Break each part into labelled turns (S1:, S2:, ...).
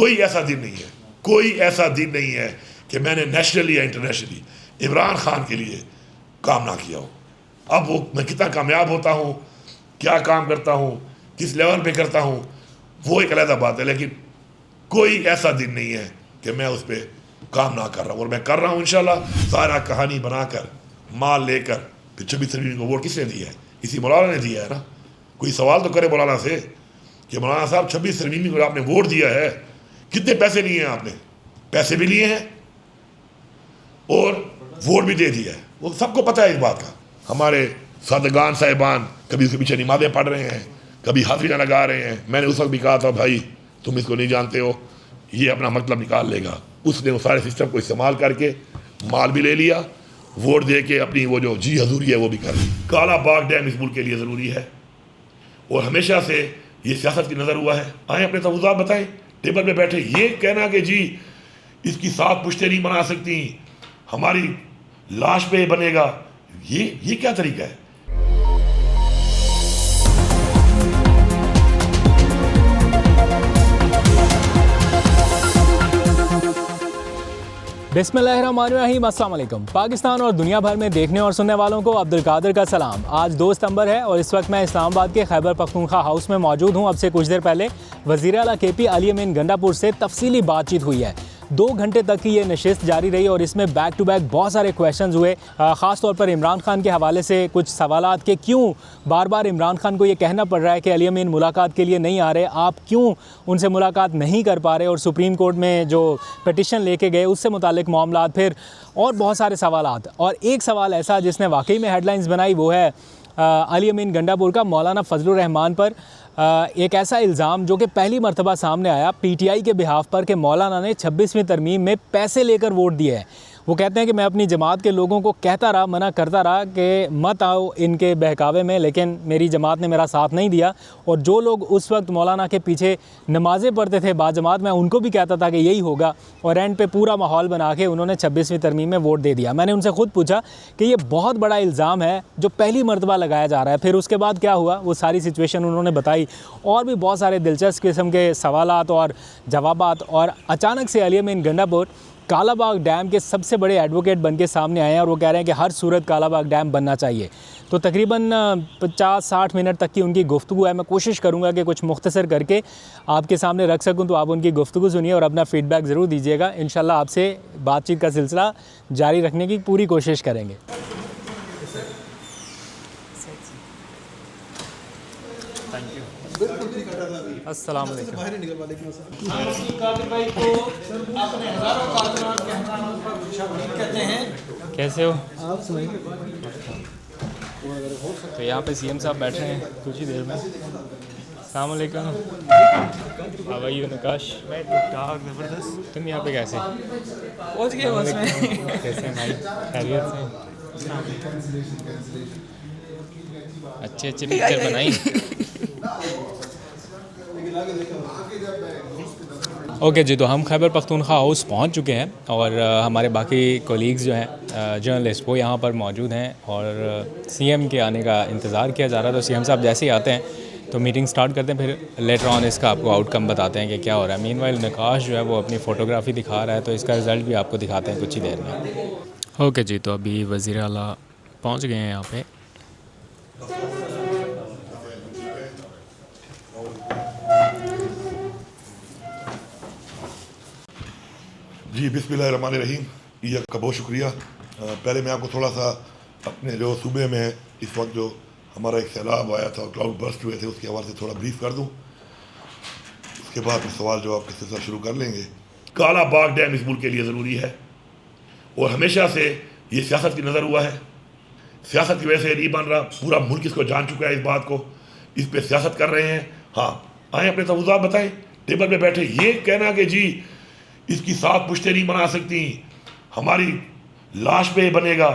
S1: کوئی ایسا دن نہیں ہے، کوئی ایسا دن نہیں ہے کہ میں نے نیشنلی یا انٹرنیشنلی عمران خان کے لیے کام نہ کیا ہو. اب وہ میں کتنا کامیاب ہوتا ہوں، کیا کام کرتا ہوں، کس لیول پہ کرتا ہوں، وہ ایک علیحدہ بات ہے، لیکن کوئی ایسا دن نہیں ہے کہ میں اس پہ کام نہ کر رہا ہوں. اور میں کر رہا ہوں انشاءاللہ. سارا کہانی بنا کر مال لے کر پھر 26 فروری کو ووٹ کس نے دیا ہے؟ اسی مولانا نے دیا ہے نا. کوئی سوال تو کرے مولانا سے کہ مولانا صاحب 26 فروری کو آپ نے ووٹ دیا ہے، کتنے پیسے لیے ہیں آپ نے؟ پیسے بھی لیے ہیں اور ووٹ بھی دے دیا ہے. وہ سب کو پتہ ہے اس بات کا. ہمارے سادگان صاحبان کبھی اس کے پیچھے نمازیں پڑھ رہے ہیں، کبھی حافظہ لگا رہے ہیں. میں نے اس وقت بھی کہا تھا بھائی تم اس کو نہیں جانتے ہو، یہ اپنا مطلب نکال لے گا. اس نے وہ سارے سسٹم کو استعمال کر کے مال بھی لے لیا، ووٹ دے کے اپنی وہ جو جی حضوری ہے وہ بھی کر لی. کالا باغ ڈیم اس ملک کے لیے ضروری ہے اور ہمیشہ سے یہ سیاست کی نظر ہوا ہے. آئیں اپنے تفضیلات بتائیں ٹیبل پہ بیٹھے. یہ کہنا کہ جی اس کی 7 پشتیں نہیں بنا سکتی، ہماری لاش پہ بنے گا، یہ کیا طریقہ ہے؟
S2: بسم اللہ الرحمن الرحیم. السلام علیکم. پاکستان اور دنیا بھر میں دیکھنے اور سننے والوں کو عبدالقادر کا سلام. آج 2 ستمبر ہے اور اس وقت میں اسلام آباد کے خیبر پختونخوا ہاؤس میں موجود ہوں. اب سے کچھ دیر پہلے وزیر اعلیٰ کے پی علی امین گنڈا پور سے تفصیلی بات چیت ہوئی ہے. 2 گھنٹے تک کی یہ نشست جاری رہی اور اس میں بیک ٹو بیک بہت سارے کویشچنز ہوئے، خاص طور پر عمران خان کے حوالے سے کچھ سوالات کہ کیوں بار بار عمران خان کو یہ کہنا پڑ رہا ہے کہ علی امین ملاقات کے لیے نہیں آ رہے، آپ کیوں ان سے ملاقات نہیں کر پا رہے، اور سپریم کورٹ میں جو پٹیشن لے کے گئے اس سے متعلق معاملات، پھر اور بہت سارے سوالات. اور ایک سوال ایسا جس نے واقعی میں ہیڈ لائنز بنائی وہ ہے علی امین گنڈا پور کا مولانا فضل الرحمان پر ایک ایسا الزام جو کہ پہلی مرتبہ سامنے آیا پی ٹی آئی کے بہاف پر کہ مولانا نے 26ویں ترمیم میں پیسے لے کر ووٹ دیے ہیں. وہ کہتے ہیں کہ میں اپنی جماعت کے لوگوں کو کہتا رہا، منع کرتا رہا کہ مت آؤ ان کے بہکاوے میں، لیکن میری جماعت نے میرا ساتھ نہیں دیا. اور جو لوگ اس وقت مولانا کے پیچھے نمازیں پڑھتے تھے باجماعت، میں ان کو بھی کہتا تھا کہ یہی ہوگا، اور اینڈ پہ پورا ماحول بنا کے انہوں نے 26ویں ترمیم میں ووٹ دے دیا. میں نے ان سے خود پوچھا کہ یہ بہت بڑا الزام ہے جو پہلی مرتبہ لگایا جا رہا ہے. پھر اس کے بعد کیا ہوا وہ ساری سچویشن انہوں نے بتائی، اور بھی بہت سارے دلچسپ قسم کے سوالات اور جوابات. اور اچانک سے علی امین گنڈا پور کالا باغ ڈیم کے سب سے بڑے ایڈوکیٹ بن کے سامنے آئے ہیں اور وہ کہہ رہے ہیں کہ ہر صورت کالا باغ ڈیم بننا چاہیے. تو تقریباً 50-60 منٹ تک کی ان کی گفتگو ہے. میں کوشش کروں گا کہ کچھ مختصر کر کے آپ کے سامنے رکھ سکوں، تو آپ ان کی گفتگو سنیے اور اپنا فیڈ بیک ضرور دیجیے گا. انشاءاللہ آپ سے بات چیت کا سلسلہ جاری رکھنے کی پوری کوشش کریں گے. السلام علیکم. کیسے ہو؟ تو یہاں پہ سی ایم صاحب بیٹھ رہے ہیں کچھ ہی دیر میں. السلام علیکم. How are you Nakash? تم یہاں پہ کیسے کیسے ہیں بھائی؟ خیریت سے؟ اچھے پکچر بنائی. اوکے جی، تو ہم خیبر پختونخوا ہاؤس پہنچ چکے ہیں اور ہمارے باقی کولیگز جو ہیں جرنلسٹ وہ یہاں پر موجود ہیں اور سی ایم کے آنے کا انتظار کیا جا رہا ہے. تو سی ایم صاحب جیسے ہی آتے ہیں تو میٹنگ سٹارٹ کرتے ہیں، پھر لیٹر آن اس کا آپ کو آؤٹ کم بتاتے ہیں کہ کیا ہو رہا ہے. مین وائل نکاش جو ہے وہ اپنی فوٹوگرافی دکھا رہا ہے، تو اس کا رزلٹ بھی آپ کو دکھاتے ہیں کچھ ہی دیر میں. اوکے جی، تو ابھی وزیر اعلیٰ پہنچ گئے ہیں یہاں پہ.
S1: جی بسم اللہ الرحمن الرحیم. یہ آپ کا بہت شکریہ. پہلے میں آپ کو تھوڑا سا اپنے جو صوبے میں اس وقت جو ہمارا ایک سیلاب آیا تھا اور کلاؤڈ برسٹ ہوئے تھے اس کے حوالے سے تھوڑا بریف کر دوں، اس کے بعد پھر سوال جواب کا سلسلہ شروع کر لیں گے. کالا باغ ڈیم اس ملک کے لیے ضروری ہے اور ہمیشہ سے یہ سیاست کی نظر ہوا ہے. سیاست کی وجہ سے نہیں بن رہا، پورا ملک اس کو جان چکا ہے، اس بات کو، اس پہ سیاست کر رہے ہیں. ہاں آئیں اپنے تفضیلات بتائیں ٹیبل پہ بیٹھے. یہ کہنا کہ جی اس کی 7 پشتیں نہیں بنا سکتی، ہماری لاش پہ بنے گا،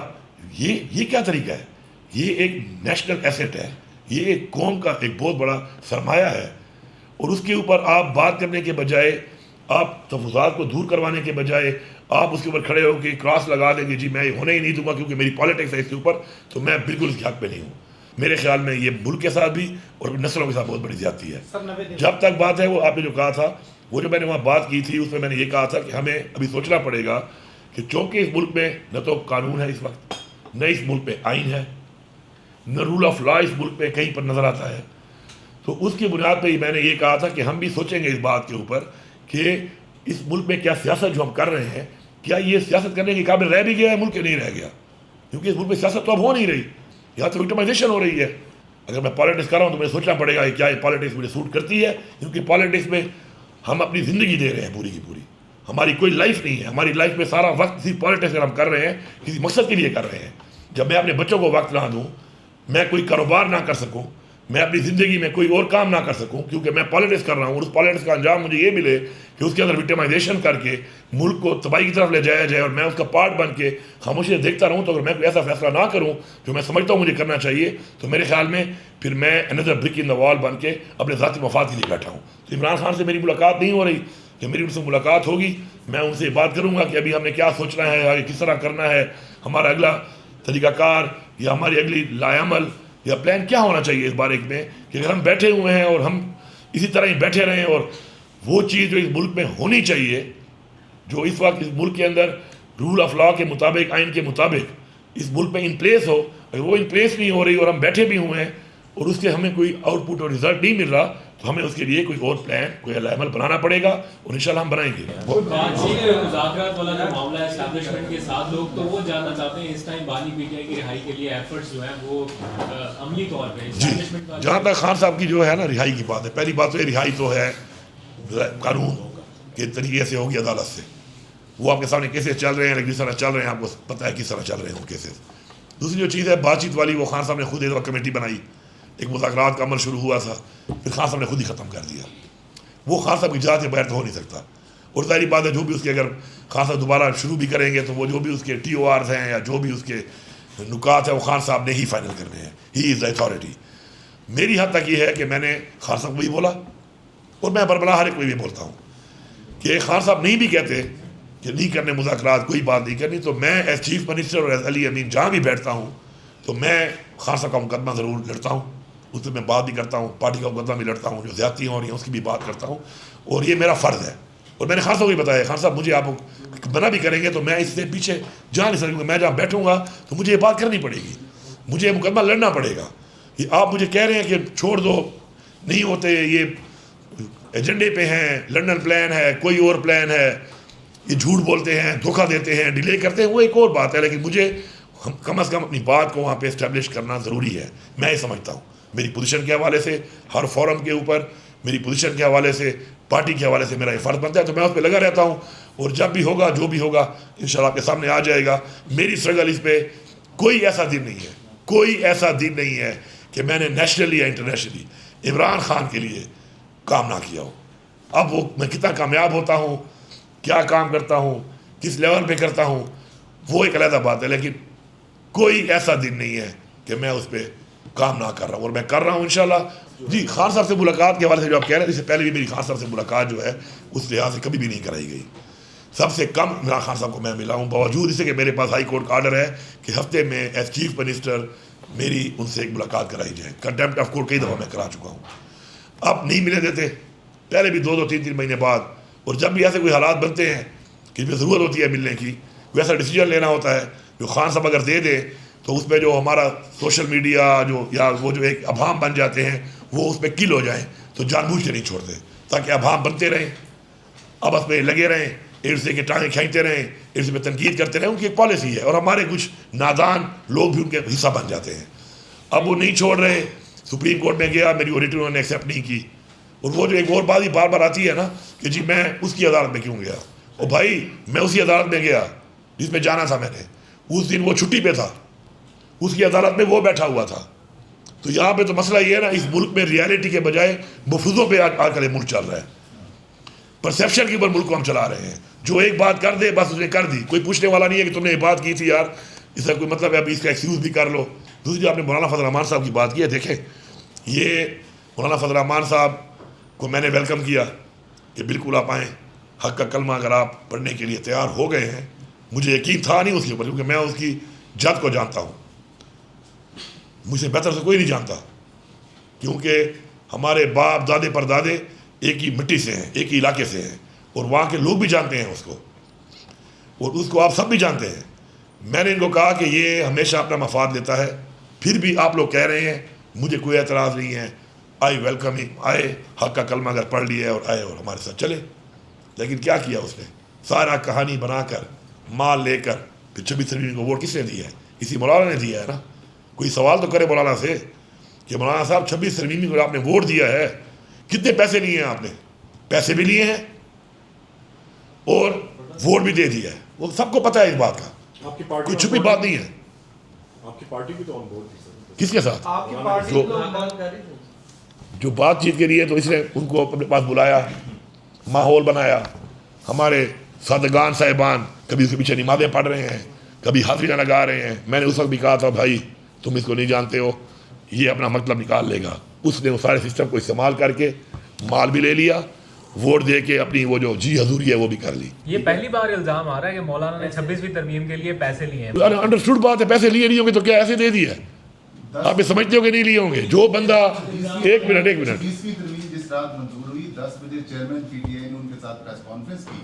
S1: یہ کیا طریقہ ہے؟ یہ ایک نیشنل ایسٹ ہے، یہ ایک قوم کا ایک بہت بڑا سرمایہ ہے، اور اس کے اوپر آپ بات کرنے کے بجائے، آپ تفضیلات کو دور کروانے کے بجائے آپ اس کے اوپر کھڑے ہو کے کراس لگا دیں گے جی میں یہ ہونے ہی نہیں دوں گا کیونکہ میری پالیٹکس ہے اس کے اوپر، تو میں بالکل اس کے حق پہ نہیں ہوں. میرے خیال میں یہ ملک کے ساتھ بھی اور نسلوں کے ساتھ بہت بڑی زیادتی ہے. جب تک بات ہے وہ آپ نے جو کہا تھا وہ جو میں نے وہاں بات کی تھی اس میں نے یہ کہا تھا کہ ہمیں ابھی سوچنا پڑے گا کہ چونکہ اس ملک میں نہ تو قانون ہے اس وقت، نہ اس ملک میں آئین ہے، نہ رول آف لا اس ملک میں کہیں پر نظر آتا ہے، تو اس کی بنیاد پہ ہی میں نے یہ کہا تھا کہ ہم بھی سوچیں گے اس بات کے اوپر کہ اس ملک میں کیا سیاست جو ہم کر رہے ہیں، کیا یہ سیاست کرنے کے قابل رہ بھی گیا ہے ملک کے نہیں رہ گیا، کیونکہ اس ملک میں سیاست تو اب ہو نہیں رہی، یہاں تو وکٹمائزیشن ہو رہی ہے۔ اگر میں پالیٹکس کر رہا ہوں تو مجھے سوچنا پڑے گا کہ کیا یہ پالیٹکس مجھے سوٹ کرتی ہے، کیونکہ پالیٹکس میں ہم اپنی زندگی دے رہے ہیں پوری کی پوری، ہماری کوئی لائف نہیں ہے، ہماری لائف میں سارا وقت صرف پالیٹکس اگر ہم کر رہے ہیں کسی مقصد کے لیے کر رہے ہیں۔ جب میں اپنے بچوں کو وقت نہ دوں، میں کوئی کاروبار نہ کر سکوں، میں اپنی زندگی میں کوئی اور کام نہ کر سکوں کیونکہ میں پالیٹکس کر رہا ہوں، اور اس پالیٹکس کا انجام مجھے یہ ملے کہ اس کے اندر وکٹمائزیشن کر کے ملک کو تباہی کی طرف لے جایا جائے اور میں اس کا پارٹ بن کے خاموشی سے دیکھتا رہوں، تو اگر میں کوئی ایسا فیصلہ نہ کروں جو میں سمجھتا ہوں مجھے کرنا چاہیے، تو میرے خیال میں پھر میں اندر برک ان دا وال بن کے اپنے ذاتی مفاد کے لیے بیٹھا ہوں۔ تو عمران خان سے میری ملاقات نہیں ہو رہی، کہ میری ان سے ملاقات ہوگی میں ان سے بات کروں گا کہ ابھی ہم نے کیا سوچنا ہے، آگے کس طرح کرنا ہے، ہمارا اگلا طریقہ کار یا ہماری اگلی لائے عمل یا پلان کیا ہونا چاہیے اس بارے میں، کہ اگر ہم بیٹھے ہوئے ہیں اور ہم اسی طرح ہی بیٹھے رہیں اور وہ چیز جو اس ملک میں ہونی چاہیے، جو اس وقت اس ملک کے اندر رول آف لا کے مطابق، آئین کے مطابق اس ملک میں ان پلیس ہو، اگر وہ ان پلیس نہیں ہو رہی اور ہم بیٹھے بھی ہوئے ہیں اور اس کے ہمیں کوئی آؤٹ پٹ اور رزلٹ نہیں مل رہا، تو ہمیں اس کے لیے کوئی اور پلان، کوئی عمل بنانا پڑے گا اور انشاءاللہ ہم بنائیں گے۔
S3: مذاکرات والا جو معاملہ ہے اسٹیبلشمنٹ کے ساتھ، لوگ تو وہ جاننا چاہتے ہیں اس ٹائم بانی پی ٹی آئی کی رہائی کے لیے ایفرٹس جو ہیں وہ عملی طور پہ اسٹیبلشمنٹ کا،
S1: جہاں تک خان صاحب کی جو ہے نا رہائی کی بات ہے، پہلی بات تو یہ رہائی تو ہے قانون کے طریقے سے ہوگی، عدالت سے، وہ آپ کے سامنے کیسز چل رہے ہیں، لیکن جس طرح چل رہے ہیں آپ کو پتہ ہے کس طرح چل رہے ہیں وہ کیسز۔ دوسری جو چیز ہے بات چیت والی، وہ خان صاحب نے خود ایک کمیٹی بنائی، ایک مذاکرات کا عمل شروع ہوا تھا، پھر خان صاحب نے خود ہی ختم کر دیا۔ وہ خان صاحب کی اجازت کے بغیر تو ہو نہیں سکتا، اور ظاہری بات ہے جو بھی اس کے اگر خان صاحب دوبارہ شروع بھی کریں گے تو وہ جو بھی اس کے ٹی او آرز ہیں یا جو بھی اس کے نکات ہیں وہ خان صاحب نے ہی فائنل کرنے ہیں، ہی از دا اتھارٹی۔ میری حد تک یہ ہے کہ میں نے خان صاحب کو بھی بولا اور میں بربلا ہر ایک کو بھی بولتا ہوں کہ خان صاحب نہیں بھی کہتے کہ نہیں کرنے مذاکرات، کوئی بات نہیں کرنی، تو میں ایز چیف منسٹر اور ایز علی امین جہاں بھی بیٹھتا ہوں تو میں خان صاحب کا مقدمہ ضرور لڑتا ہوں، اس سے میں بات بھی کرتا ہوں، پارٹی کا مقدمہ بھی لڑتا ہوں، جو زیادتیاں ہو رہی ہیں اس کی بھی بات کرتا ہوں، اور یہ میرا فرض ہے۔ اور میں نے خان صاحب کو بھی بتایا، خان صاحب مجھے آپ منع بھی کریں گے تو میں اس سے پیچھے جا نہیں سکوں گا، میں جہاں بیٹھوں گا تو مجھے یہ بات کرنی پڑے گی، مجھے یہ مقدمہ لڑنا پڑے گا۔ یہ آپ مجھے کہہ رہے ہیں کہ چھوڑ دو، نہیں ہوتے، یہ ایجنڈے پہ ہیں، لنڈن پلان ہے، کوئی اور پلان ہے، یہ جھوٹ بولتے ہیں، دھوکہ دیتے ہیں، ڈیلے کرتے ہیں، وہ ایک اور بات ہے، لیکن مجھے کم از کم اپنی بات کو وہاں پہ اسٹیبلش کرنا ضروری ہے۔ میں یہ سمجھتا ہوں میری پوزیشن کے حوالے سے، ہر فورم کے اوپر میری پوزیشن کے حوالے سے، پارٹی کے حوالے سے میرا یہ فرض بنتا ہے، تو میں اس پہ لگا رہتا ہوں، اور جب بھی ہوگا جو بھی ہوگا انشاءاللہ آپ کے سامنے آ جائے گا۔ میری اسٹرگل اس پہ کوئی ایسا دن نہیں ہے، کوئی ایسا دن نہیں ہے کہ میں نے نیشنلی یا انٹرنیشنلی عمران خان کے لیے کام نہ کیا ہو۔ اب وہ میں کتنا کامیاب ہوتا ہوں، کیا کام کرتا ہوں، کس لیول پہ کرتا ہوں، وہ ایک علیحدہ بات ہے، لیکن کوئی ایسا دن نہیں ہے کہ میں اس پہ کام نہ کر رہا ہوں، اور میں کر رہا ہوں انشاءاللہ۔ جی خان صاحب سے ملاقات کے حوالے سے جو آپ کہہ رہے ہیں، اس سے پہلے بھی میری خان صاحب سے ملاقات جو ہے اس لحاظ سے کبھی بھی نہیں کرائی گئی۔ سب سے کم عمران خان صاحب کو میں ملا ہوں، باوجود اسے کہ میرے پاس ہائی کورٹ کا آرڈر ہے کہ ہفتے میں ایز چیف منسٹر میری ان سے ایک ملاقات کرائی جائے۔ کنٹیمپٹ آف کورٹ کئی دفعہ میں کرا چکا ہوں، اب نہیں ملے دیتے، پہلے بھی 2-3 مہینے بعد، اور جب بھی ایسے کوئی حالات بنتے ہیں کہ اس میں ضرورت ہوتی ہے ملنے کی، ویسا ڈیسیجن لینا ہوتا ہے جو خان صاحب اگر دے دیں تو اس پہ جو ہمارا سوشل میڈیا جو یا وہ جو ایک ابہام بن جاتے ہیں وہ اس پہ کل ہو جائیں، تو جان بوجھ کے نہیں چھوڑتے تاکہ ابہام بنتے رہیں، آپس میں لگے رہیں، ایک دوسرے کے ٹانگیں کھینچتے رہیں، ایک دوسرے پہ تنقید کرتے رہیں۔ ان کی ایک پالیسی ہے، اور ہمارے کچھ نادان لوگ بھی ان کے حصہ بن جاتے ہیں۔ اب وہ نہیں چھوڑ رہے، سپریم کورٹ میں گیا، میری آڈیٹر انہوں نے ایکسیپٹ نہیں کی، اور وہ جو ایک اور بات ہی بار بار آتی ہے نا کہ جی میں اس کی عدالت میں کیوں گیا، اور بھائی میں اسی عدالت میں گیا جس میں جانا تھا، میں نے اس دن وہ چھٹی پہ تھا، اس کی عدالت میں وہ بیٹھا ہوا تھا۔ تو یہاں پہ تو مسئلہ یہ ہے نا، اس ملک میں ریالٹی کے بجائے مفروضوں پہ آ کر یہ ملک چل رہا ہے، پرسیپشن کے اوپر ملک کو ہم چلا رہے ہیں۔ جو ایک بات کر دے بس اس نے کر دی، کوئی پوچھنے والا نہیں ہے کہ تم نے یہ بات کی تھی یار، اس کا کوئی مطلب ہے ابھی اس کا ایکسکیوز بھی کر لو۔ دوسری جو آپ نے مولانا فضل الرحمان صاحب کی بات کی ہے، دیکھیں یہ مولانا فضل الرحمان صاحب کو میں نے ویلکم کیا کہ بالکل آپ آئیں، حق کا کلمہ اگر آپ پڑھنے کے لیے تیار ہو گئے ہیں، مجھے یقین تھا نہیں اس کے اوپر کیونکہ میں اس کی جد کو جانتا ہوں، مجھ سے بہتر سے کوئی نہیں جانتا، کیونکہ ہمارے باپ دادے پردادے ایک ہی مٹی سے ہیں, ایک ہی علاقے سے ہیں, اور وہاں کے لوگ بھی جانتے ہیں اس کو, اور اس کو آپ سب بھی جانتے ہیں. میں نے ان کو کہا کہ یہ ہمیشہ اپنا مفاد لیتا ہے, پھر بھی آپ لوگ کہہ رہے ہیں, مجھے کوئی اعتراض نہیں ہے, آئی ویلکم ہی, آئے, حق کا کلمہ اگر پڑھ لیا اور آئے اور ہمارے ساتھ چلے. لیکن کیا کیا اس نے, سارا کہانی بنا کر, مال لے کر, پھر 26 فروری کو ووٹ کس نے دیا ہے؟ اسی مولانا نے دیا ہے نا. کوئی سوال تو کرے مولانا سے کہ مولانا صاحب 26 فروری کو آپ نے ووٹ دیا ہے, کتنے پیسے لیے ہیں آپ نے؟ پیسے بھی لیے ہیں اور ووٹ بھی دے دیا ہے, وہ سب کو پتہ ہے اس بات کا,
S4: آپ کی پارٹی
S1: کوئی چھپی بات نہیں ہے.
S4: آپ کی پارٹی بھی تو آن بورڈ تھی سر.
S1: کس کے ساتھ؟
S5: آپ کی پارٹی کو
S1: جو بات چیت کے لیے, تو اس نے ان کو اپنے پاس بلایا, ماحول بنایا. ہمارے صادقان صاحبان کبھی اس کے پیچھے نمازیں پڑھ رہے ہیں, کبھی حاضریاں لگا رہے ہیں. میں نے اس وقت بھی کہا تھا بھائی تم اس کو نہیں جانتے ہو, یہ اپنا مطلب نکال لے گا. اس نے وہ سارے سسٹم کو استعمال کر کے مال بھی لے لیا, ووٹ دے کے اپنی وہ جو جی حضوری ہے وہ بھی کر لی.
S2: یہ پہلی بار الزام آ رہا ہے کہ مولانا نے 26ویں ترمیم کے لیے پیسے لیے ہیں.
S1: انڈرسٹوڈ بات ہے, پیسے لیے نہیں ہوں گے تو کیا ایسے دے دیا؟ آپ یہ سمجھتے ہو کہ نہیں لیے ہوں گے؟ جو بندہ ایک منٹ
S6: 20ویں ترمیم جس رات منظور ہوئی 10 بجے چیئرمین پی ٹی آئی نے ان کے ساتھ پریس کانفرنس کی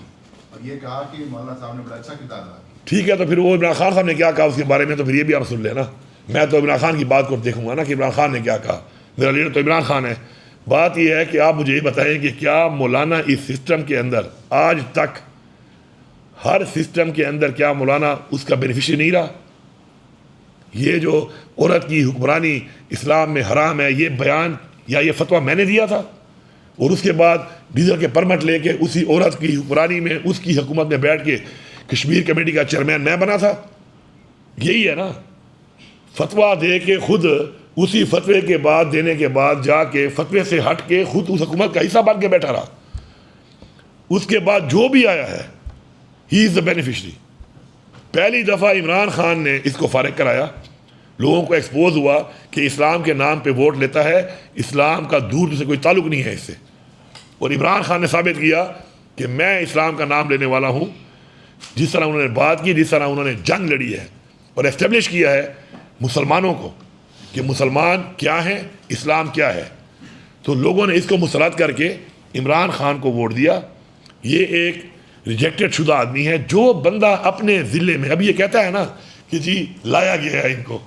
S6: اور یہ کہا کہ مولانا صاحب نے بڑا اچھا کردار ادا کیا.
S1: ٹھیک ہے, تو پھر وہ عمران خان صاحب نے کیا کہا اس کے بارے میں, تو پھر یہ بھی آپ سن لینا. میں تو عمران خان کی بات کو دیکھوں گا نا کہ عمران خان نے کیا کہا. میرا لیڈر تو عمران خان ہے. بات یہ ہے کہ آپ مجھے یہ بتائیں کہ کیا مولانا اس سسٹم کے اندر آج تک, ہر سسٹم کے اندر, کیا مولانا اس کا بینیفیشری نہیں رہا؟ یہ جو عورت کی حکمرانی اسلام میں حرام ہے, یہ بیان یا یہ فتویٰ میں نے دیا تھا, اور اس کے بعد ڈیزل کے پرمٹ لے کے اسی عورت کی حکمرانی میں, اس کی حکومت میں بیٹھ کے کشمیر کمیٹی کا چیئرمین میں بنا تھا. یہی ہے نا, فتویٰ دے کے خود اسی فتوے کے بعد دینے کے بعد جا کے فتوے سے ہٹ کے خود اس حکومت کا حصہ بن کے بیٹھا رہا. اس کے بعد جو بھی آیا ہے ہی از دا بینیفیشری. پہلی دفعہ عمران خان نے اس کو فارغ کرایا, لوگوں کو ایکسپوز ہوا کہ اسلام کے نام پہ ووٹ لیتا ہے, اسلام کا دور سے کوئی تعلق نہیں ہے اس سے. اور عمران خان نے ثابت کیا کہ میں اسلام کا نام لینے والا ہوں. جس طرح انہوں نے بات کی, جس طرح انہوں نے جنگ لڑی ہے اور اسٹیبلش کیا ہے مسلمانوں کو کہ مسلمان کیا ہیں, اسلام کیا ہے, تو لوگوں نے اس کو مسلط کر کے عمران خان کو ووٹ دیا. یہ ایک ریجیکٹڈ شدہ آدمی ہے. جو بندہ اپنے ضلع میں, ابھی یہ کہتا ہے نا کہ جی لایا گیا ہے ان کو,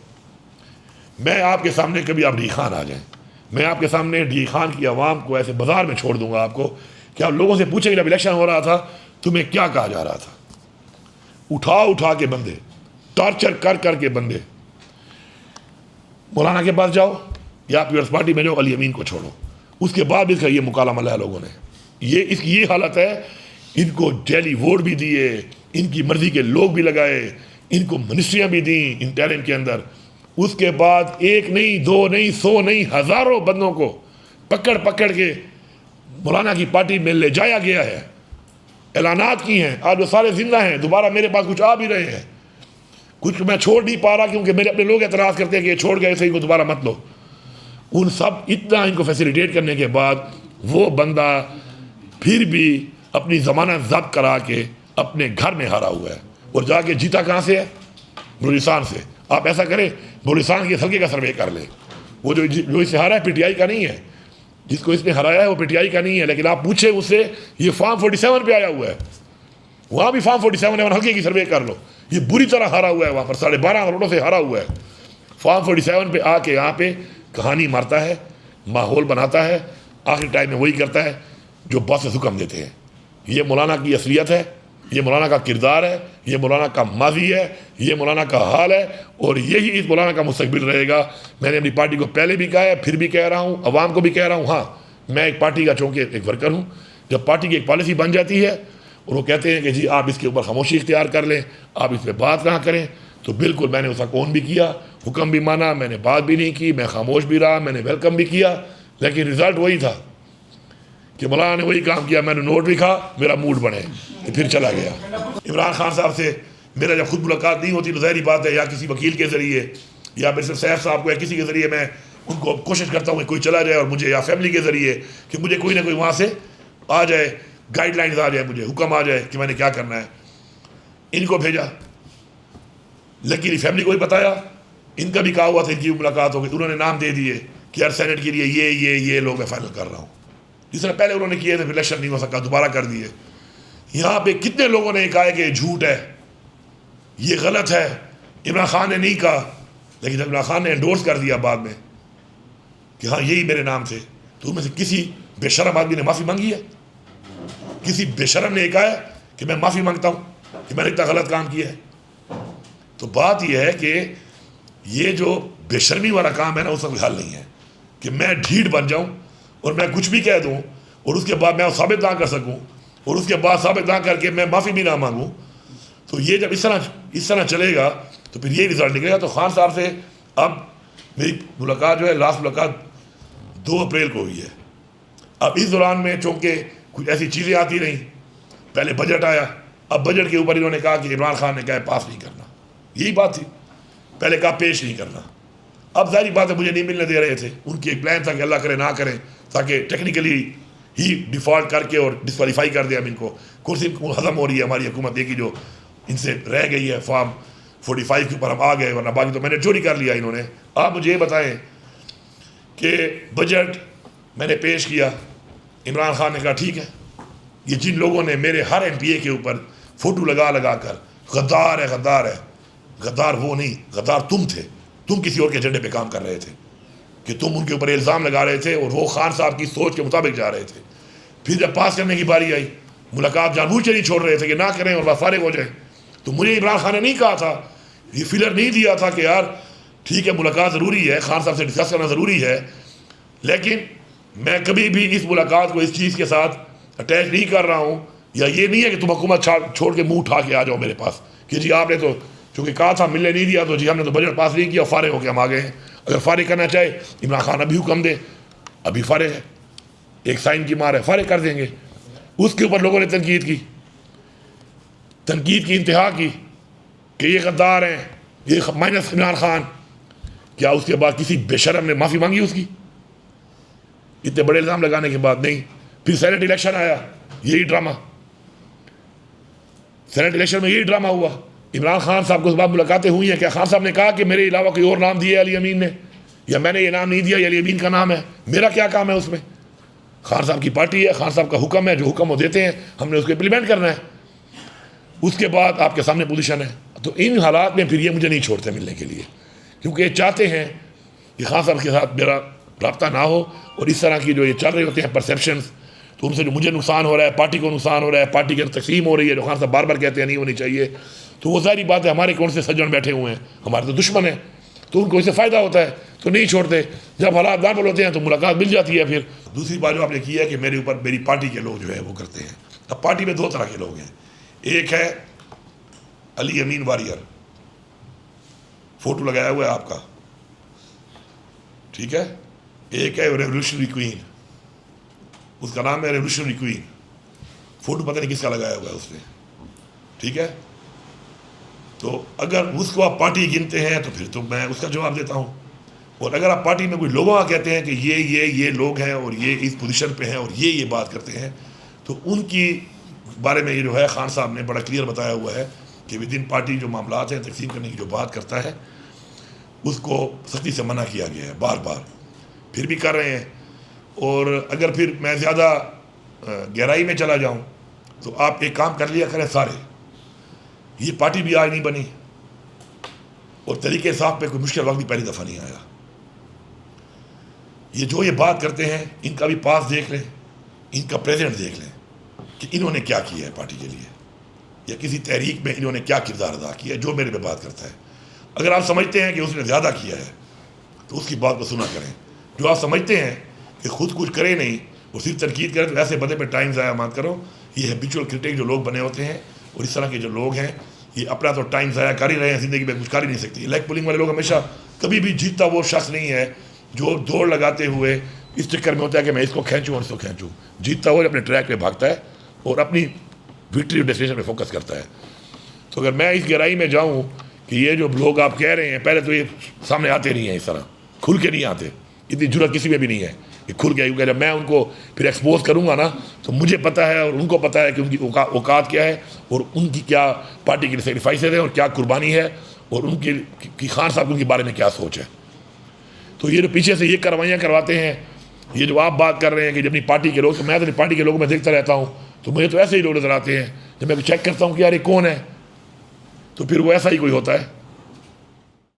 S1: میں آپ کے سامنے, کبھی آپ ڈی خان آ جائیں, میں آپ کے سامنے ڈی خان کی عوام کو ایسے بازار میں چھوڑ دوں گا آپ کو کہ آپ لوگوں سے پوچھیں گے جب الیکشن ہو رہا تھا تمہیں کیا کہا جا رہا تھا. اٹھا کے بندے, ٹارچر کر کے بندے, مولانا کے پاس جاؤ یا پیپلز پارٹی میں جاؤ, علی امین کو چھوڑو. اس کے بعد اس کا یہ مکالمہ لایا لوگوں نے. یہ حالت ہے. ان کو جیلی ووٹ بھی دیے, ان کی مرضی کے لوگ بھی لگائے, ان کو منسٹریاں بھی دیں انٹرم کے اندر. اس کے بعد ایک نہیں, دو نہیں, 100 نہیں, ہزاروں بندوں کو پکڑ کے مولانا کی پارٹی میں لے جایا گیا ہے. اعلانات کی ہیں, آج وہ سارے زندہ ہیں, دوبارہ میرے پاس کچھ آ بھی رہے ہیں. کچھ میں چھوڑ نہیں پا رہا کیونکہ میرے اپنے لوگ اعتراض کرتے ہیں کہ یہ چھوڑ گئے صحیح کو دوبارہ مت لو. ان سب اتنا ان کو فیسیلیٹیٹ کرنے کے بعد وہ بندہ پھر بھی اپنی ضمانت ضبط کرا کے اپنے گھر میں ہارا ہوا ہے. اور جا کے جیتا کہاں سے ہے؟ بلوچستان سے. آپ ایسا کریں, بلوچستان کے حلقے کا سروے کر لیں. وہ جو اس سے ہارا ہے پی ٹی آئی کا نہیں ہے, جس کو اس نے ہرایا ہے وہ پی ٹی آئی کا نہیں ہے. لیکن آپ پوچھیں اس سے, یہ فارم 47 پہ آیا ہوا ہے, وہاں بھی فارم 47 ہے, حلقے کی سروے کر لو. یہ بری طرح ہارا ہوا ہے, وہاں پر 12.5 کروڑوں سے ہارا ہوا ہے. فارم 47 پہ آ کے یہاں پہ کہانی مارتا ہے, ماحول بناتا ہے, آخری ٹائم میں وہی کرتا ہے جو باسز حکم دیتے ہیں. یہ مولانا کی اصلیت ہے, یہ مولانا کا کردار ہے, یہ مولانا کا ماضی ہے, یہ مولانا کا حال ہے, اور یہی اس مولانا کا مستقبل رہے گا. میں نے اپنی پارٹی کو پہلے بھی کہا ہے, پھر بھی کہہ رہا ہوں, عوام کو بھی کہہ رہا ہوں. ہاں, میں ایک پارٹی کا چونکہ ایک ورکر ہوں. جب پارٹی کی ایک پالیسی بن جاتی ہے اور وہ کہتے ہیں کہ جی آپ اس کے اوپر خاموشی اختیار کر لیں, آپ اس پہ بات نہ کریں, تو بالکل میں نے اس کا کون بھی کیا, حکم بھی مانا, میں نے بات بھی نہیں کی, میں خاموش بھی رہا, میں نے ویلکم بھی کیا. لیکن رزلٹ وہی تھا کہ مولانا نے وہی کام کیا, میں نے نوٹ لکھا, میرا موڈ بنے, تو پھر چلا گیا. عمران خان صاحب سے میرا جب خود ملاقات نہیں ہوتی تو ظاہری بات ہے یا کسی وکیل کے ذریعے یا پھر صرف سیف صاحب کو یا کسی کے ذریعے میں ان کو کوشش کرتا ہوں کہ کوئی چلا جائے, اور مجھے یا فیملی کے ذریعے کہ مجھے کوئی نہ کوئی وہاں سے آ جائے, گائیڈ لائنز آ جائے, مجھے حکم آ جائے کہ میں نے کیا کرنا ہے. ان کو بھیجا, لیکن فیملی کو بھی بتایا, ان کا بھی کہا ہوا تھا ان کی ملاقات ہوگی, انہوں نے نام دے دیے کہ یار سینٹ کے لیے یہ لوگ میں فائنل کر رہا ہوں. جس طرح پہلے انہوں نے کیے تھے، پھر الیکشن نہیں ہو سکا، دوبارہ کر دیے. یہاں پہ کتنے لوگوں نے کہا ہے کہ یہ جھوٹ ہے، یہ غلط ہے. عمران خان نے نہیں کہا، لیکن جب عمران خان نے انڈورس کر دیا بعد میں کہ ہاں یہی میرے نام تھے، تو ان میں سے کسی بے شرم آدمی نے معافی مانگی ہے؟ کسی بے شرم نے کہا ہے کہ میں معافی مانگتا ہوں کہ میں نے اتنا غلط کام کیا ہے؟ تو بات یہ ہے کہ یہ جو بے شرمی والا کام ہے نا، اس کا کوئی حل نہیں ہے کہ میں ڈھیٹ بن جاؤں اور میں کچھ بھی کہہ دوں اور اس کے بعد میں ثابت نہ کر سکوں اور اس کے بعد ثابت نہ کر کے میں معافی بھی نہ مانگوں. تو یہ جب اس طرح چلے گا تو پھر یہ رزلٹ نکلے گا. تو خان صاحب سے اب میری ملاقات جو ہے، لاسٹ ملاقات 2 اپریل کو ہوئی ہے. اب اس دوران میں چونکہ کچھ ایسی چیزیں آتی رہیں، پہلے بجٹ آیا، اب بجٹ کے اوپر انہوں نے کہا کہ عمران خان نے کہا پاس نہیں کرنا، یہی بات تھی. پہلے کہا پیش نہیں کرنا. اب ظاہری بات ہے مجھے نہیں ملنے دے رہے تھے، ان کی ایک پلان تھا کہ اللہ کرے نہ کریں تاکہ ٹیکنیکلی ہی ڈیفالٹ کر کے اور ڈسکوالیفائی کر دیں. اب ان کو کرسی ہضم ہو رہی ہے ہماری حکومت یہ کی جو ان سے رہ گئی ہے، فارم 45 کے اوپر ہم آ گئے، ورنہ باقی تو میں نے چوری کر لیا انہوں نے. آپ مجھے یہ بتائیں کہ بجٹ میں نے پیش کیا، عمران خان نے کہا ٹھیک ہے. یہ جن لوگوں نے میرے ہر ایم پی اے کے اوپر فوٹو لگا کر غدار ہے غدار ہے، غدار وہ نہیں، غدار تم تھے. تم کسی اور کے ایجنڈے پہ کام کر رہے تھے کہ تم ان کے اوپر الزام لگا رہے تھے اور وہ خان صاحب کی سوچ کے مطابق جا رہے تھے. پھر جب پاس کرنے کی باری آئی، ملاقات جان بوجھ کے نہیں چھوڑ رہے تھے کہ نہ کریں اور بس فارغ ہو جائیں. تو مجھے عمران خان نے نہیں کہا تھا، یہ فیلر نہیں دیا تھا کہ یار ٹھیک ہے ملاقات ضروری ہے، خان صاحب سے ڈسکس کرنا ضروری ہے، لیکن میں کبھی بھی اس ملاقات کو اس چیز کے ساتھ اٹیچ نہیں کر رہا ہوں، یا یہ نہیں ہے کہ تم حکومت چھوڑ کے منہ اٹھا کے آ جاؤ میرے پاس کہ جی آپ نے تو چونکہ کہا تھا ملنے نہیں دیا تو جی ہم نے تو بجٹ پاس نہیں کیا، فارغ ہو کے ہم آ گئے ہیں. اگر فارغ کرنا چاہے عمران خان ابھی حکم دے، ابھی فارغ ہے، ایک سائن کی مار ہے، فارغ کر دیں گے. اس کے اوپر لوگوں نے تنقید کی انتہا کی کہ یہ غدار ہیں، یہ مائنس عمران خان. کیا اس کے بعد کسی بے شرم نے معافی مانگی اس کی؟ اتنے بڑے الزام لگانے کے بعد نہیں. پھر سینٹ الیکشن آیا، یہی ڈرامہ، سینٹ الیکشن میں یہی ڈرامہ ہوا. عمران خان صاحب کو اس بات ملاقاتیں ہوئی ہیں، کیا خان صاحب نے کہا کہ میرے علاوہ کوئی اور نام دیا ہے علی امین نے، یا میں نے یہ نام نہیں دیا، یہ علی امین کا نام ہے، میرا کیا کام ہے اس میں؟ خان صاحب کی پارٹی ہے، خان صاحب کا حکم ہے، جو حکم وہ دیتے ہیں ہم نے اس کو امپلیمنٹ کرنا ہے. اس کے بعد آپ کے سامنے پوزیشن ہے. تو ان حالات میں پھر یہ مجھے نہیں چھوڑتے ملنے کے لیے، کیونکہ یہ چاہتے ہیں کہ خان صاحب کے ساتھ میرا رابطہ نہ ہو، اور اس طرح کی جو یہ چل رہے ہوتے ہیں پرسیپشنز، تو ان سے جو مجھے نقصان ہو رہا ہے، پارٹی کو نقصان ہو رہا ہے، پارٹی کی تقسیم ہو رہی ہے جو خان صاحب بار بار کہتے ہیں نہیں ہونی چاہیے. تو وہ ظاہری بات ہے ہمارے کون سے سجن بیٹھے ہوئے ہیں، ہمارے تو دشمن ہیں، تو ان کو اس سے فائدہ ہوتا ہے تو نہیں چھوڑتے. جب حالات نارمل ہوتے ہیں تو ملاقات مل جاتی ہے. پھر دوسری بات جو آپ نے کی ہے کہ میرے اوپر میری پارٹی کے لوگ جو ہے وہ کرتے ہیں. اب پارٹی میں 2 طرح کے لوگ ہیں، ایک ہے علی امین واریر، فوٹو لگایا ہوا ہے آپ کا، ٹھیک ہے. ایک ہے ریولیوشنری کوئین، اس کا نام ہے ریولیوشنری کوئین، فوٹو پتہ نہیں کس کا لگایا ہوا ہے اس نے، ٹھیک ہے. تو اگر اس کو آپ پارٹی گنتے ہیں تو پھر تو میں اس کا جواب دیتا ہوں. اور اگر آپ پارٹی میں کوئی لوگوں کا کہتے ہیں کہ یہ لوگ ہیں اور یہ اس پوزیشن پہ ہیں اور یہ بات کرتے ہیں، تو ان کی بارے میں یہ جو ہے خان صاحب نے بڑا کلیئر بتایا ہوا ہے کہ ود ان پارٹی جو معاملات ہیں تقسیم کرنے کی جو بات کرتا ہے اس کو سختی سے منع کیا گیا ہے، بار بار پھر بھی کر رہے ہیں. اور اگر پھر میں زیادہ گہرائی میں چلا جاؤں تو آپ ایک کام کر لیا کریں سارے، یہ پارٹی بھی آج نہیں بنی اور طریقے صاحب پہ کوئی مشکل وقت بھی پہلی دفعہ نہیں آیا. یہ بات کرتے ہیں ان کا بھی پاس دیکھ لیں، ان کا پریزنٹ دیکھ لیں کہ انہوں نے کیا کیا ہے پارٹی کے لیے، یا کسی تحریک میں انہوں نے کیا کردار ادا کیا ہے جو میرے پہ بات کرتا ہے. اگر آپ سمجھتے ہیں کہ اس نے زیادہ کیا ہے تو اس کی بات کو سنا کریں. جو آپ سمجھتے ہیں کہ خود کچھ کرے نہیں اور صرف تنقید کرے تو ایسے بندے پہ ٹائم ضائع مت کرو. یہ ہیبیچول کرٹک جو لوگ بنے ہوتے ہیں اور اس طرح کے جو لوگ ہیں یہ اپنا تو ٹائم ضائع کر ہی رہے ہیں، زندگی میں کچھ کر ہی نہیں سکتی. لیگ پولنگ والے لوگ ہمیشہ کبھی بھی جیتتا وہ شخص نہیں ہے جو دوڑ لگاتے ہوئے اس چکر میں ہوتا ہے کہ میں اس کو کھینچوں اور اس کو کھینچوں. جیتتا وہ اپنے ٹریک پہ بھاگتا ہے اور اپنی وکٹری ڈیسٹینیشن پہ فوکس کرتا ہے. تو اگر میں اس گہرائی میں جاؤں کہ یہ جو لوگ آپ کہہ رہے ہیں، پہلے تو یہ سامنے آتے نہیں ہیں، اس طرح کھل کے نہیں آتے، اتنی جرأت کسی میں بھی نہیں ہے کہ کھل کے، کیونکہ جب میں ان کو پھر ایکسپوز کروں گا نا تو مجھے پتہ ہے اور ان کو پتہ ہے کہ ان کی اوقات کیا ہے اور ان کی کیا پارٹی کے سیکریفائسز ہیں اور کیا قربانی ہے اور ان کی خان صاحب ان کے بارے میں کیا سوچ ہے. تو یہ جو پیچھے سے یہ کروائیاں کرواتے ہیں یہ جو آپ بات کر رہے ہیں کہ جب اپنی پارٹی کے لوگ، تو میں تو اپنی پارٹی کے لوگوں میں دیکھتا رہتا ہوں تو مجھے تو ایسے ہی لوگ نظر آتے ہیں، جب میں چیک کرتا ہوں کہ یار یہ کون ہے تو پھر وہ ایسا ہی کوئی ہوتا ہے.